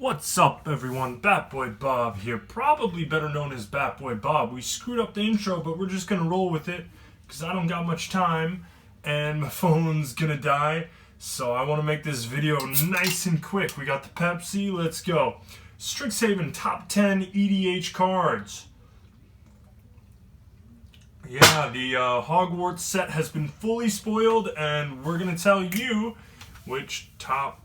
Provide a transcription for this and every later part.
What's up, everyone? Batboy Bob here, probably better known as Batboy Bob. We screwed up the intro, but we're just gonna roll with it because I don't got much time and my phone's gonna die. So I want to make this video nice and quick. We got the Pepsi, let's go. Strixhaven top 10 EDH cards. Yeah, the Hogwarts set has been fully spoiled, and we're gonna tell you which top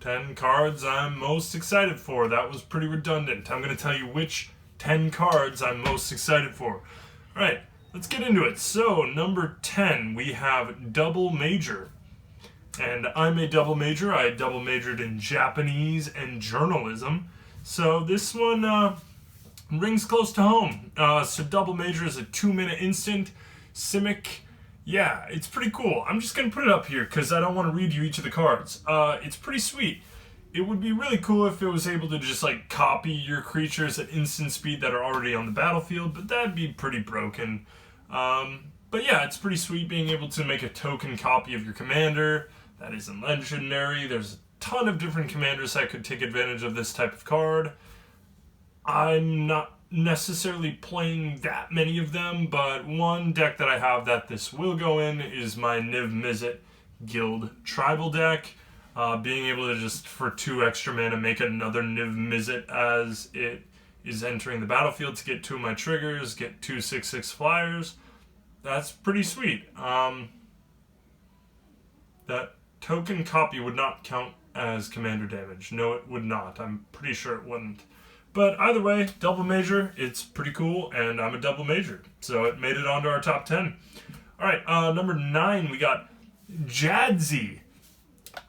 10 cards I'm most excited for. That was pretty redundant. I'm going to tell you which 10 cards I'm most excited for. Alright, let's get into it. So, number 10, we have Double Major. And I'm a double major. I double majored in Japanese and journalism. So this one rings close to home. So Double Major is a 2-minute instant. Simic. Yeah, it's pretty cool. I'm just going to put it up here because I don't want to read you each of the cards. It's pretty sweet. It would be really cool if it was able to just like copy your creatures at instant speed that are already on the battlefield, but that'd be pretty broken. But yeah, it's pretty sweet being able to make a token copy of your commander. That isn't legendary. There's a ton of different commanders that could take advantage of this type of card. I'm not necessarily playing that many of them, but one deck that I have that this will go in is my Niv Mizzet Guild Tribal deck. Being able to just, for 2 extra mana, make another Niv Mizzet as it is entering the battlefield to get 2 of my triggers, get 2 6/6 flyers. That's pretty sweet. That token copy would not count as commander damage. No, it would not. I'm pretty sure it wouldn't. But either way, double major, it's pretty cool, and I'm a double major, so it made it onto our top 10. Alright, number 9, we got Jadzi.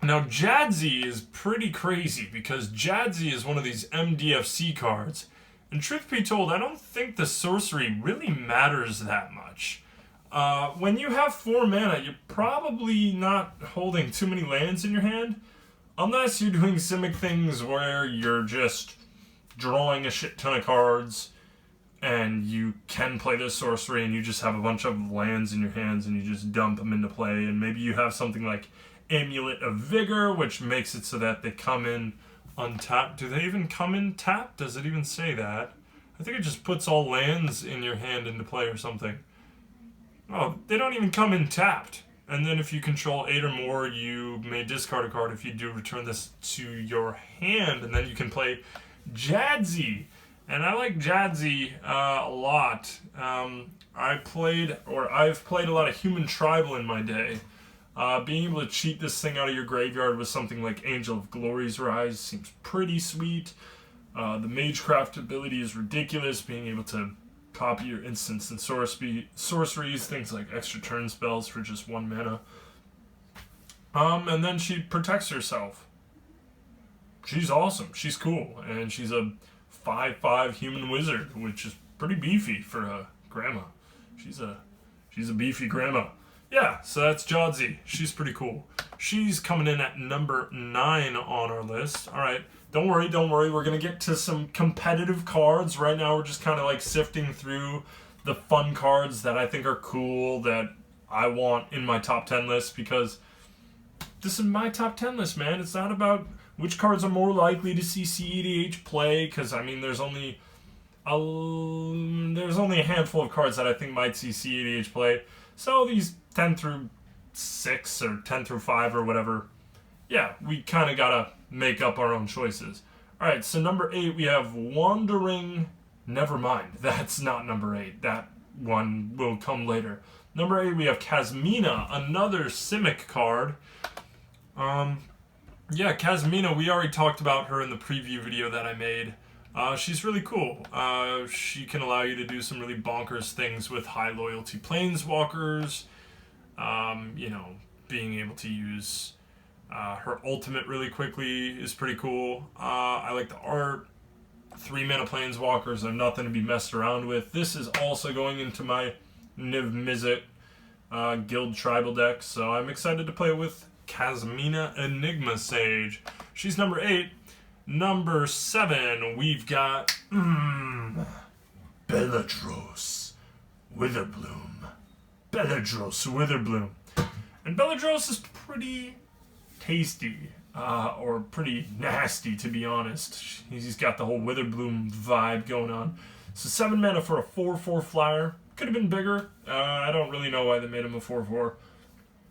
Now, Jadzi is pretty crazy, because Jadzi is one of these MDFC cards, and truth be told, I don't think the sorcery really matters that much. When you have 4 mana, you're probably not holding too many lands in your hand, unless you're doing Simic things where you're just drawing a shit ton of cards and you can play this sorcery and you just have a bunch of lands in your hands and you just dump them into play, and maybe you have something like Amulet of Vigor, which makes it so that they come in untapped. Do they even come in tapped? Does it even say that? I think it just puts all lands in your hand into play or something. Oh, they don't even come in tapped. And then if you control 8 or more, you may discard a card. If you do, return this to your hand, and then you can play Jadzi. And I like Jadzi a lot. I've played a lot of Human Tribal in my day. Being able to cheat this thing out of your graveyard with something like Angel of Glory's Rise seems pretty sweet. The Magecraft ability is ridiculous, being able to copy your instants and sorceries, things like extra turn spells for just 1 mana. And then she protects herself. She's awesome. She's cool. And she's a 5/5 human wizard, which is pretty beefy for a grandma. She's a beefy grandma. Yeah, so that's Jadzi. She's pretty cool. She's coming in at number 9 on our list. Alright, don't worry. We're going to get to some competitive cards. Right now we're just kind of like sifting through the fun cards that I think are cool, that I want in my top 10 list, because this is my top 10 list, man. It's not about which cards are more likely to see CEDH play, because, I mean, there's only a handful of cards that I think might see CEDH play. So these 10 through 6 or 10 through 5 or whatever, yeah, we kind of got to make up our own choices. Alright, so number 8, we have Wandering... Never mind, that's not number 8. That one will come later. Number 8, we have Kasmina, another Simic card. Yeah, Kasmina, we already talked about her in the preview video that I made. She's really cool. She can allow you to do some really bonkers things with high loyalty planeswalkers. You know, being able to use her ultimate really quickly is pretty cool. I like the art. 3 mana planeswalkers are nothing to be messed around with. This is also going into my Niv Mizzet Guild Tribal deck, so I'm excited to play with Kasmina Enigma Sage. She's number 8. Number 7, we've got Bellatrix Witherbloom. Bellatrix Witherbloom. And Bellatrix is pretty tasty. or pretty nasty, to be honest. He's got the whole Witherbloom vibe going on. So 7 mana for a 4/4 flyer. Could have been bigger. I don't really know why they made him a 4/4.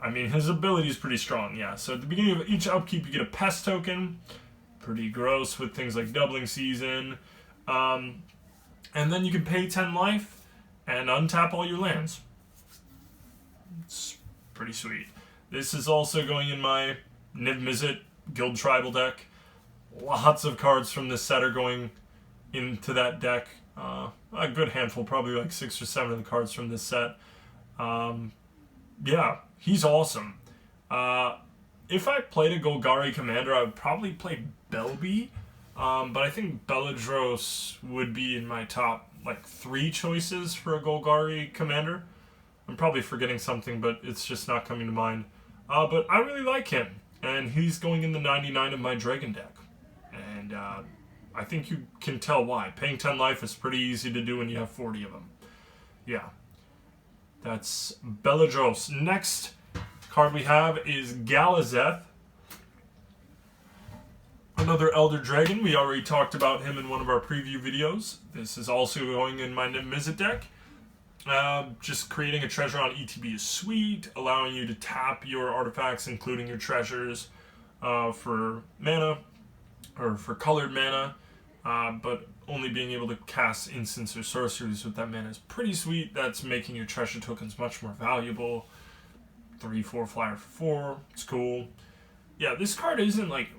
I mean, his ability is pretty strong, yeah. So at the beginning of each upkeep, you get a pest token. Pretty gross with things like Doubling Season. And then you can pay 10 life and untap all your lands. It's pretty sweet. This is also going in my Niv-Mizzet Guild Tribal deck. Lots of cards from this set are going into that deck. A good handful, probably like 6 or 7 of the cards from this set. Yeah, he's awesome. If I played a Golgari commander, I would probably play Belby. But I think Beledros would be in my top like 3 choices for a Golgari commander. I'm probably forgetting something, but it's just not coming to mind. But I really like him, and he's going in the 99 of my Dragon deck. And I think you can tell why. Paying 10 life is pretty easy to do when you have 40 of them. Yeah. That's Beledros. Next card we have is Galazeth. Another Elder Dragon. We already talked about him in one of our preview videos. This is also going in my Niv-Mizzet deck. Just creating a treasure on ETB is sweet, allowing you to tap your artifacts, including your treasures, for mana, or for colored mana, but only being able to cast instants or sorceries with that mana is pretty sweet. That's making your treasure tokens much more valuable. 3/4 flyer for 4, it's cool. Yeah, this card isn't like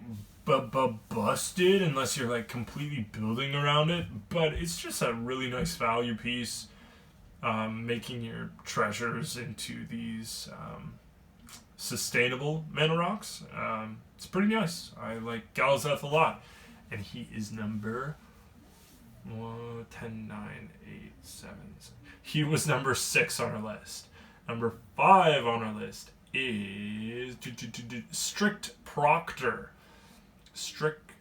busted unless you're like completely building around it, but it's just a really nice value piece. Making your treasures into these sustainable mana rocks. It's pretty nice. I like Galazeth a lot. And he is number 10, 9, 8, 7. He was number 6 on our list. Number 5 on our list is Strict Proctor. Strict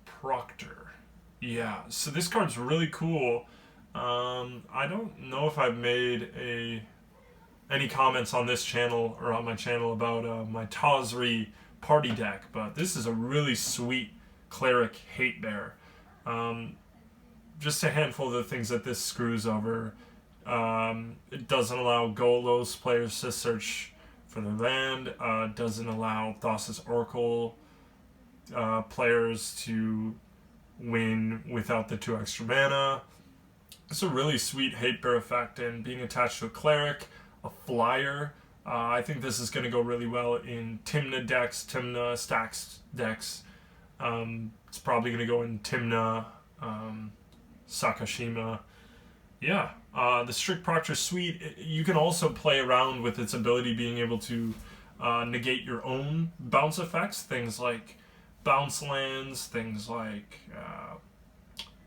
Proctor. Yeah, so this card's really cool. I don't know if I've made any comments on this channel or on my channel about my Tazri party deck, but this is a really sweet cleric hate bear. Just a handful of the things that this screws over. It doesn't allow Golos players to search for their land. Doesn't allow Thassa's Oracle players to win without the 2 extra mana. It's a really sweet hate bear effect, and being attached to a cleric, a flyer. I think this is going to go really well in Tymna decks, Tymna stacks decks. It's probably going to go in Tymna, Sakashima. Yeah, the Strict Proctor is sweet. You can also play around with its ability being able to negate your own bounce effects, things like bounce lands, things like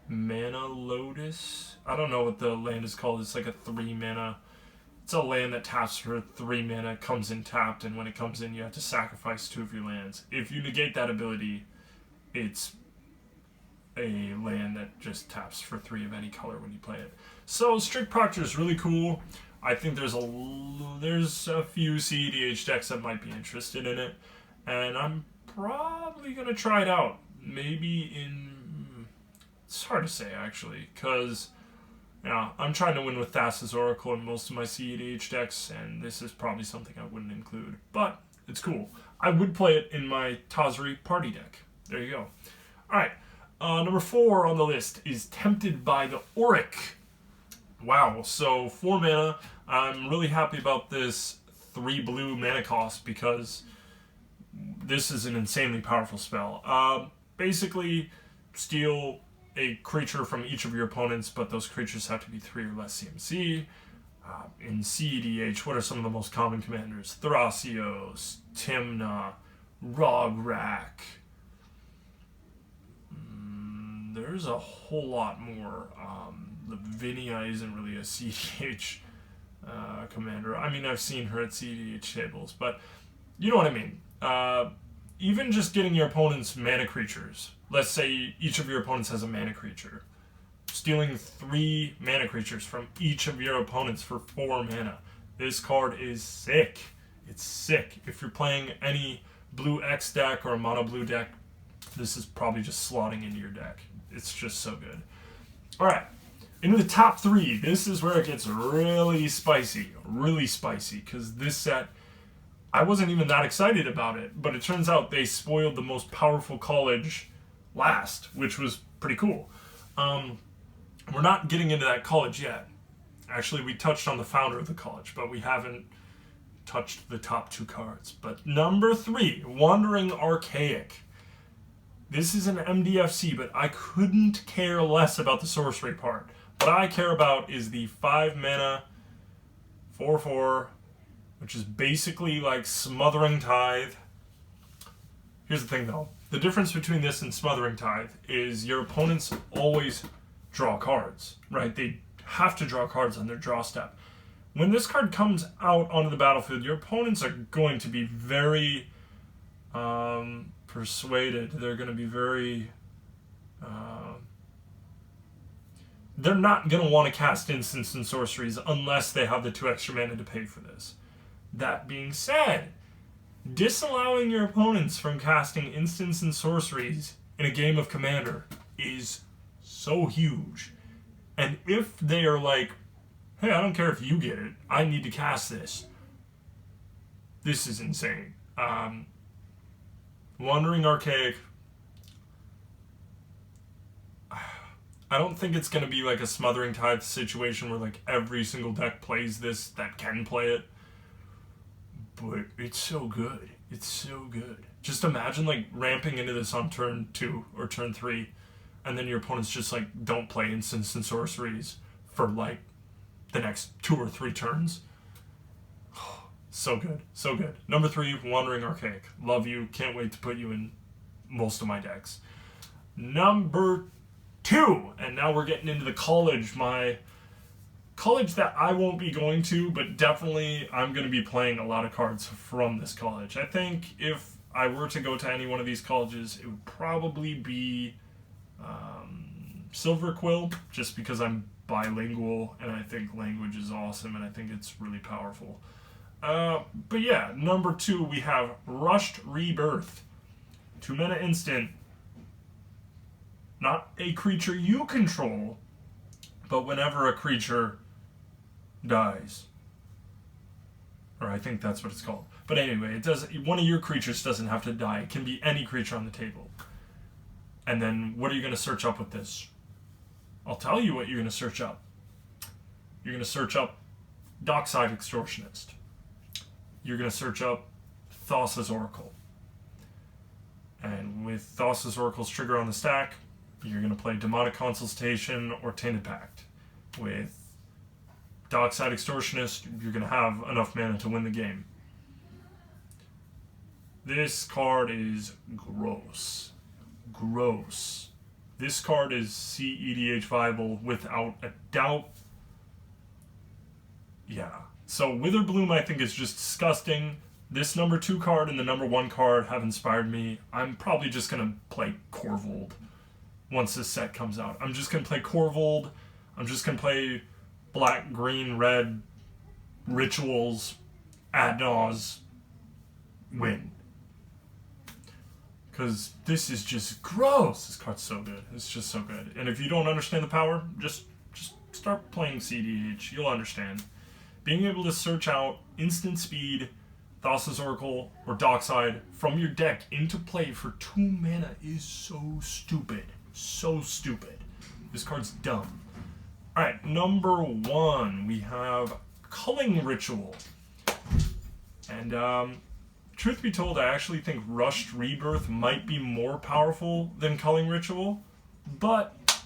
Mana Lotus. I don't know what the land is called. It's like a 3 mana. It's a land that taps for 3 mana, comes in tapped, and when it comes in, you have to sacrifice 2 of your lands. If you negate that ability, it's a land that just taps for 3 of any color when you play it. So Strict Proctor is really cool. I think there's a few CEDH decks that might be interested in it, and I'm probably gonna try it out. Maybe in, it's hard to say actually, because yeah, I'm trying to win with Thassa's Oracle in most of my CEDH decks, and this is probably something I wouldn't include, but it's cool. I would play it in my Tazri party deck. There you go. Alright, number 4 on the list is Tempted by the Auric. Wow, so 4 mana. I'm really happy about this 3 blue mana cost because this is an insanely powerful spell. Basically, steal a creature from each of your opponents, but those creatures have to be 3 or less CMC. In CEDH, what are some of the most common commanders? Thrasios, Tymna, Rograk. There's a whole lot more. Lavinia isn't really a CEDH commander. I mean, I've seen her at CEDH tables, but you know what I mean. Even just getting your opponent's mana creatures. Let's say each of your opponents has a mana creature. Stealing 3 mana creatures from each of your opponents for 4 mana. This card is sick. It's sick. If you're playing any blue X deck or a mono blue deck, this is probably just slotting into your deck. It's just so good. All right, into the top 3. This is where it gets really spicy, because this set, I wasn't even that excited about it, but it turns out they spoiled the most powerful college last, which was pretty cool. We're not getting into that college yet. Actually, we touched on the founder of the college, but we haven't touched the top 2 cards. But number 3, Wandering Archaic. This is an MDFC, but I couldn't care less about the sorcery part. What I care about is the 5 mana, 4/4, which is basically like Smothering Tithe. Here's the thing though. The difference between this and Smothering Tithe is your opponents always draw cards, right? They have to draw cards on their draw step. When this card comes out onto the battlefield, your opponents are going to be very persuaded. They're going to be very... they're not going to want to cast instants and sorceries unless they have the 2 extra mana to pay for this. That being said, disallowing your opponents from casting instants and sorceries in a game of Commander is so huge. And if they are like, hey, I don't care if you get it, I need to cast this, this is insane. Wandering Archaic, I don't think it's going to be like a Smothering Tithe situation where like every single deck plays this that can play it. But it's so good. It's so good. Just imagine like ramping into this on turn 2 or turn 3, and then your opponents just like don't play instants and sorceries for like the next 2 or 3 turns. So good. So good. Number 3, Wandering Archaic. Love you. Can't wait to put you in most of my decks. Number 2, and now we're getting into the college. My college that I won't be going to, but definitely I'm going to be playing a lot of cards from this college. I think if I were to go to any one of these colleges, it would probably be Silver Quill, just because I'm bilingual and I think language is awesome and I think it's really powerful. But yeah, number 2, we have Rushed Rebirth. 2 mana instant. Not a creature you control, but whenever a creature dies. Or I think that's what it's called. But anyway, it does. One of your creatures doesn't have to die. It can be any creature on the table. And then what are you going to search up with this? I'll tell you what you're going to search up. You're going to search up Dockside Extortionist. You're going to search up Thassa's Oracle. And with Thassa's Oracle's trigger on the stack, you're going to play Demonic Consultation or Tainted Pact. With Dockside Extortionist, you're going to have enough mana to win the game. This card is gross. Gross. This card is CEDH viable without a doubt. Yeah. So Witherbloom I think is just disgusting. This number 2 card and the number 1 card have inspired me. I'm probably just going to play Korvold once this set comes out. I'm just going to play Korvold. I'm just going to play black, green, red, rituals, ad nauseam, win. Because this is just gross. This card's so good. It's just so good. And if you don't understand the power, just start playing CDH. You'll understand. Being able to search out instant speed, Thassa's Oracle, or Dockside from your deck into play for 2 mana is so stupid. So stupid. This card's dumb. Alright, number 1, we have Culling Ritual. And, truth be told, I actually think Rushed Rebirth might be more powerful than Culling Ritual, but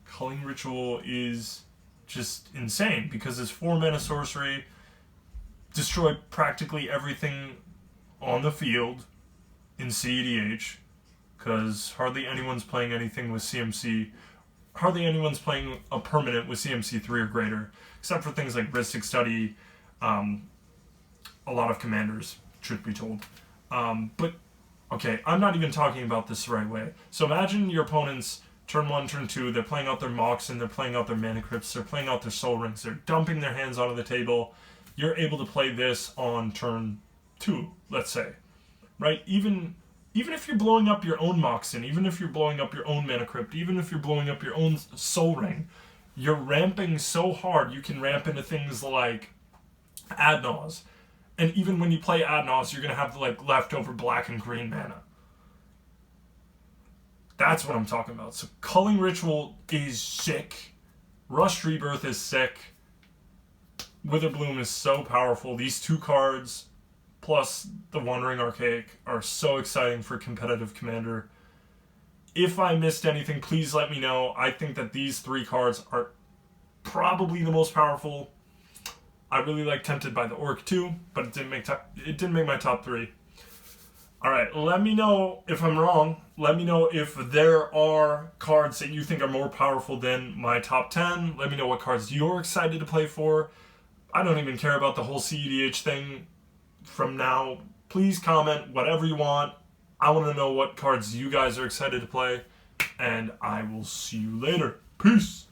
Culling Ritual is just insane because it's 4 mana sorcery, destroy practically everything on the field in CEDH, because hardly anyone's playing anything with CMC, hardly anyone's playing a permanent with CMC 3 or greater, except for things like Rhystic Study, a lot of commanders, truth be told. But, okay, I'm not even talking about this the right way. So imagine your opponents, turn 1, turn 2, they're playing out their Moxen, they're playing out their Mana Crypts, they're playing out their Soul Rings, they're dumping their hands onto the table. You're able to play this on turn 2, let's say, right? Even if you're blowing up your own Moxen, even if you're blowing up your own Mana Crypt, even if you're blowing up your own Soul Ring, you're ramping so hard you can ramp into things like Adnaz. And even when you play Adnaz, you're going to have like leftover black and green mana. That's what I'm talking about. So Culling Ritual is sick. Rust Rebirth is sick. Witherbloom is so powerful. These 2 cards, plus the Wandering Archaic, are so exciting for competitive Commander. If I missed anything, please let me know. I think that these 3 cards are probably the most powerful. I really like Tempted by the Orc too, but it didn't make my top 3. Alright, let me know if I'm wrong. Let me know if there are cards that you think are more powerful than my top 10. Let me know what cards you're excited to play for. I don't even care about the whole CEDH thing from now. Please comment whatever you want. I want to know what cards you guys are excited to play. And I will see you later. Peace!